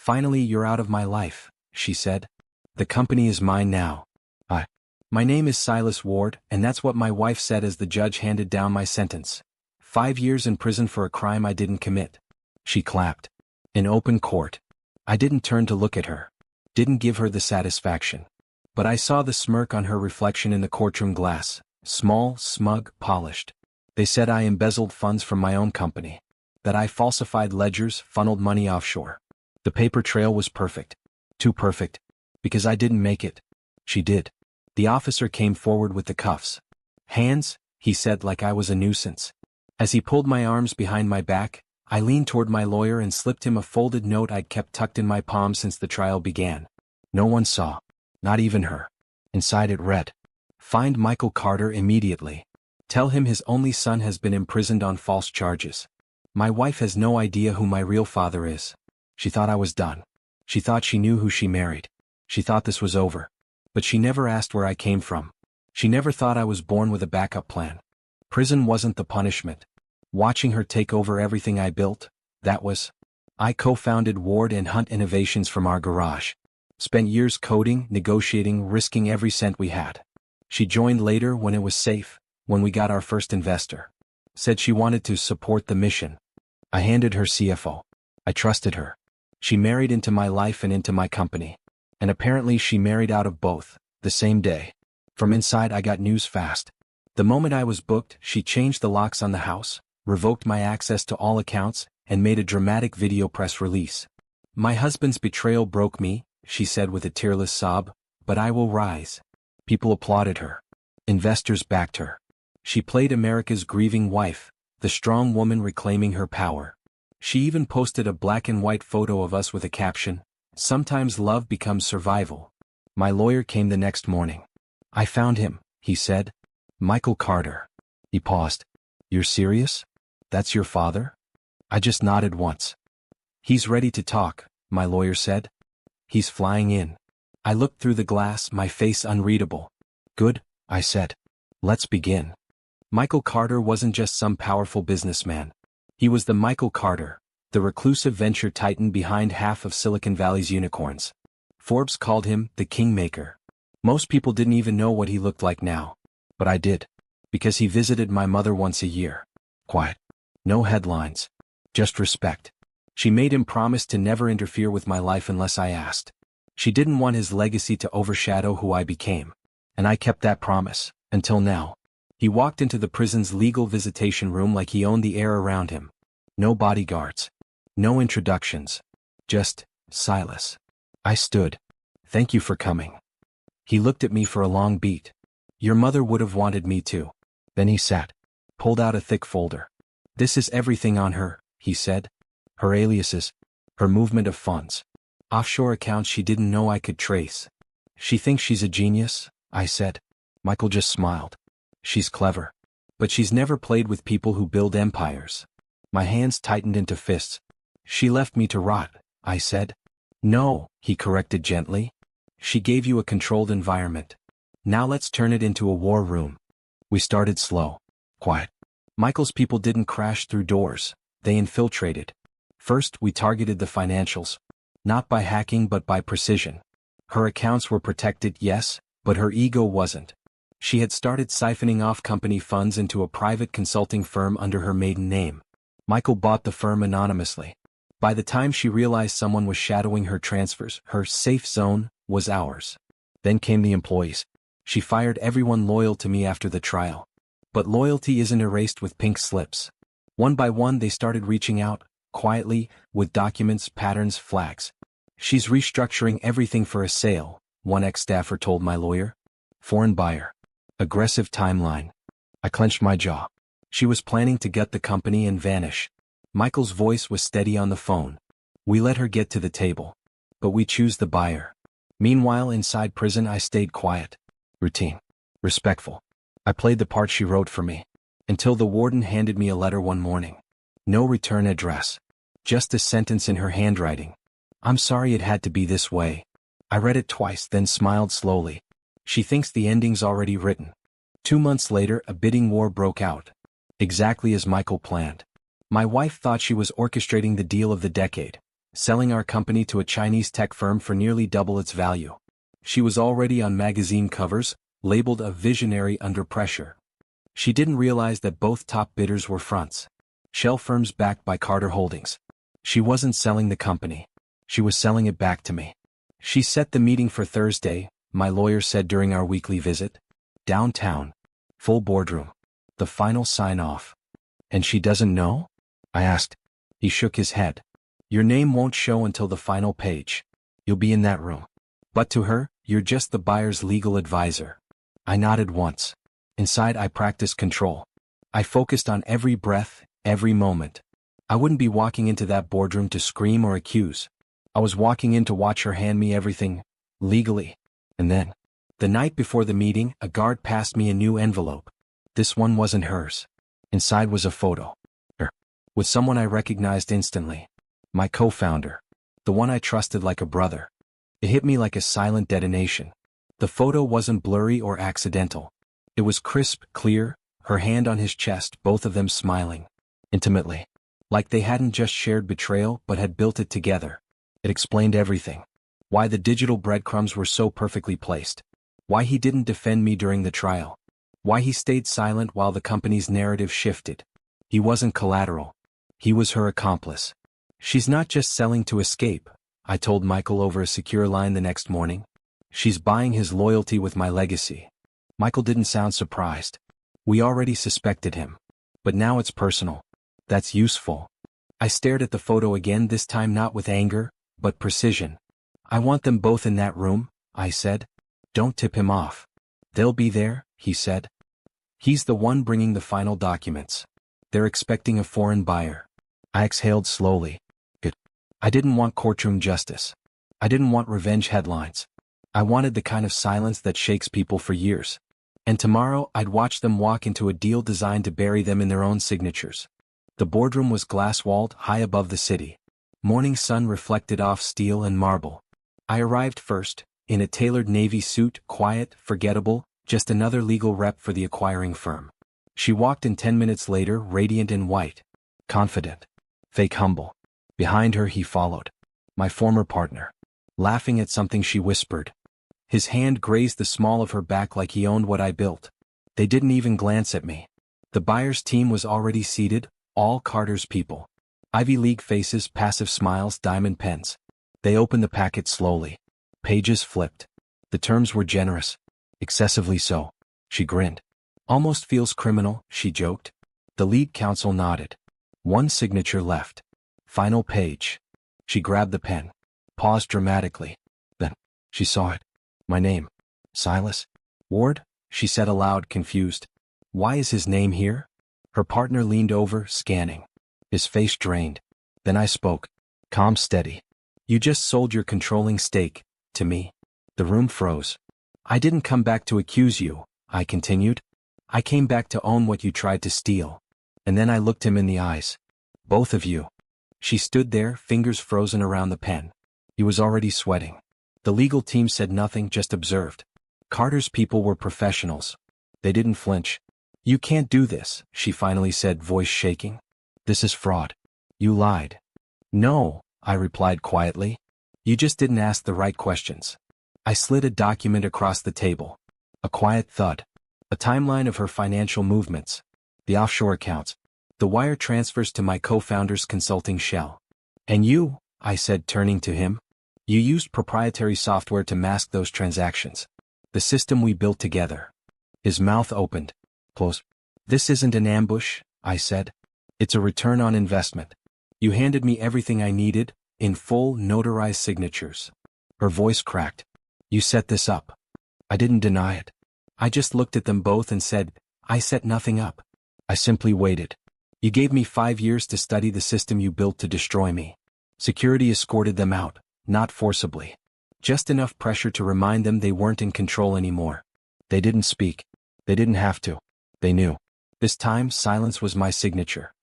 "Finally you're out of my life," she said. "The company is mine now. My name is Silas Ward, and that's what my wife said as the judge handed down my sentence. 5 years in prison for a crime I didn't commit." She clapped. In open court. I didn't turn to look at her. Didn't give her the satisfaction. But I saw the smirk on her reflection in the courtroom glass. Small, smug, polished. They said I embezzled funds from my own company. That I falsified ledgers, funneled money offshore. The paper trail was perfect. Too perfect. Because I didn't make it. She did. The officer came forward with the cuffs. "Hands," he said like I was a nuisance. As he pulled my arms behind my back, I leaned toward my lawyer and slipped him a folded note I'd kept tucked in my palm since the trial began. No one saw. Not even her. Inside it read, "Find Michael Carter immediately. Tell him his only son has been imprisoned on false charges. My wife has no idea who my real father is. She thought I was done. She thought she knew who she married. She thought this was over. But she never asked where I came from. She never thought I was born with a backup plan. Prison wasn't the punishment. Watching her take over everything I built, that was. I co-founded Ward and Hunt Innovations from our garage. Spent years coding, negotiating, risking every cent we had. She joined later when it was safe, when we got our first investor. Said she wanted to support the mission. I handed her CFO. I trusted her. She married into my life and into my company. And apparently she married out of both, the same day. From inside I got news fast. The moment I was booked, she changed the locks on the house, revoked my access to all accounts, and made a dramatic video press release. "My husband's betrayal broke me," she said with a tearless sob, "but I will rise." People applauded her. Investors backed her. She played America's grieving wife, the strong woman reclaiming her power. She even posted a black and white photo of us with a caption, "Sometimes love becomes survival." My lawyer came the next morning. "I found him," he said. "Michael Carter." He paused. "You're serious? That's your father?" I just nodded once. "He's ready to talk," my lawyer said. "He's flying in." I looked through the glass, my face unreadable. "Good," I said. "Let's begin." Michael Carter wasn't just some powerful businessman. He was the Michael Carter, the reclusive venture titan behind half of Silicon Valley's unicorns. Forbes called him the Kingmaker. Most people didn't even know what he looked like now. But I did. Because he visited my mother once a year. Quiet. No headlines. Just respect. She made him promise to never interfere with my life unless I asked. She didn't want his legacy to overshadow who I became. And I kept that promise, until now. He walked into the prison's legal visitation room like he owned the air around him. No bodyguards. No introductions. Just, Silas. I stood. "Thank you for coming." He looked at me for a long beat. "Your mother would have wanted me to." Then he sat. Pulled out a thick folder. "This is everything on her," he said. "Her aliases. Her movement of funds. Offshore accounts she didn't know I could trace." "She thinks she's a genius," I said. Michael just smiled. "She's clever. But she's never played with people who build empires." My hands tightened into fists. "She left me to rot," I said. "No," he corrected gently. "She gave you a controlled environment. Now let's turn it into a war room." We started slow. Quiet. Michael's people didn't crash through doors. They infiltrated. First, we targeted the financials. Not by hacking but by precision. Her accounts were protected, yes, but her ego wasn't. She had started siphoning off company funds into a private consulting firm under her maiden name. Michael bought the firm anonymously. By the time she realized someone was shadowing her transfers, her safe zone was ours. Then came the employees. She fired everyone loyal to me after the trial. But loyalty isn't erased with pink slips. One by one they started reaching out, quietly, with documents, patterns, flags. "She's restructuring everything for a sale," one ex-staffer told my lawyer. "Foreign buyer. Aggressive timeline." I clenched my jaw. She was planning to gut the company and vanish. Michael's voice was steady on the phone. "We let her get to the table. But we choose the buyer." Meanwhile, inside prison I stayed quiet. Routine. Respectful. I played the part she wrote for me. Until the warden handed me a letter one morning. No return address. Just a sentence in her handwriting. "I'm sorry it had to be this way." I read it twice, then smiled slowly. She thinks the ending's already written. 2 months later, a bidding war broke out. Exactly as Michael planned. My wife thought she was orchestrating the deal of the decade. selling our company to a Chinese tech firm for nearly double its value. She was already on magazine covers, labeled a visionary under pressure. She didn't realize that both top bidders were fronts. Shell firms backed by Carter Holdings. She wasn't selling the company. She was selling it back to me. She set the meeting for Thursday, my lawyer said during our weekly visit. Downtown. Full boardroom. The final sign-off. And she doesn't know? I asked. He shook his head. Your name won't show until the final page. You'll be in that room. But to her, you're just the buyer's legal advisor. I nodded once. Inside I practiced control. I focused on every breath, every moment. I wouldn't be walking into that boardroom to scream or accuse. I was walking in to watch her hand me everything, legally. And then, the night before the meeting, a guard passed me a new envelope. This one wasn't hers. Inside was a photo. Her. With someone I recognized instantly. My co-founder. The one I trusted like a brother. It hit me like a silent detonation. The photo wasn't blurry or accidental. It was crisp, clear, her hand on his chest, both of them smiling. Intimately. Like they hadn't just shared betrayal but had built it together. It explained everything. Why the digital breadcrumbs were so perfectly placed. Why he didn't defend me during the trial. Why he stayed silent while the company's narrative shifted. He wasn't collateral. He was her accomplice. She's not just selling to escape, I told Michael over a secure line the next morning. She's buying his loyalty with my legacy. Michael didn't sound surprised. We already suspected him. But now it's personal. That's useful. I stared at the photo again, this time not with anger, but precision. I want them both in that room, I said. Don't tip him off. They'll be there, he said. He's the one bringing the final documents. They're expecting a foreign buyer. I exhaled slowly. Good. I didn't want courtroom justice. I didn't want revenge headlines. I wanted the kind of silence that shakes people for years. And tomorrow I'd watch them walk into a deal designed to bury them in their own signatures. The boardroom was glass-walled, high above the city. Morning sun reflected off steel and marble. I arrived first, in a tailored navy suit, quiet, forgettable, just another legal rep for the acquiring firm. She walked in 10 minutes later, radiant in white. Confident. Fake humble. Behind her he followed. My former partner. Laughing at something she whispered. His hand grazed the small of her back like he owned what I built. They didn't even glance at me. The buyer's team was already seated, all Carter's people. Ivy League faces, passive smiles, diamond pens. They opened the packet slowly. Pages flipped. The terms were generous. Excessively so. She grinned. Almost feels criminal, she joked. The lead counsel nodded. One signature left. Final page. She grabbed the pen. Paused dramatically. Then, she saw it. My name. Silas Ward, she said aloud, confused. Why is his name here? Her partner leaned over, scanning. His face drained. Then I spoke. Calm, steady. You just sold your controlling stake, to me. The room froze. I didn't come back to accuse you, I continued. I came back to own what you tried to steal. And then I looked him in the eyes. Both of you. She stood there, fingers frozen around the pen. He was already sweating. The legal team said nothing, just observed. Carter's people were professionals. They didn't flinch. You can't do this, she finally said, voice shaking. This is fraud. You lied. No, I replied quietly. You just didn't ask the right questions. I slid a document across the table. A quiet thud. A timeline of her financial movements. The offshore accounts. The wire transfers to my co-founder's consulting shell. And you, I said, turning to him. You used proprietary software to mask those transactions. The system we built together. His mouth opened. Close. This isn't an ambush, I said. It's a return on investment. You handed me everything I needed, in full, notarized signatures. Her voice cracked. You set this up. I didn't deny it. I just looked at them both and said, I set nothing up. I simply waited. You gave me 5 years to study the system you built to destroy me. Security escorted them out, not forcibly. Just enough pressure to remind them they weren't in control anymore. They didn't speak. They didn't have to. They knew. This time, silence was my signature.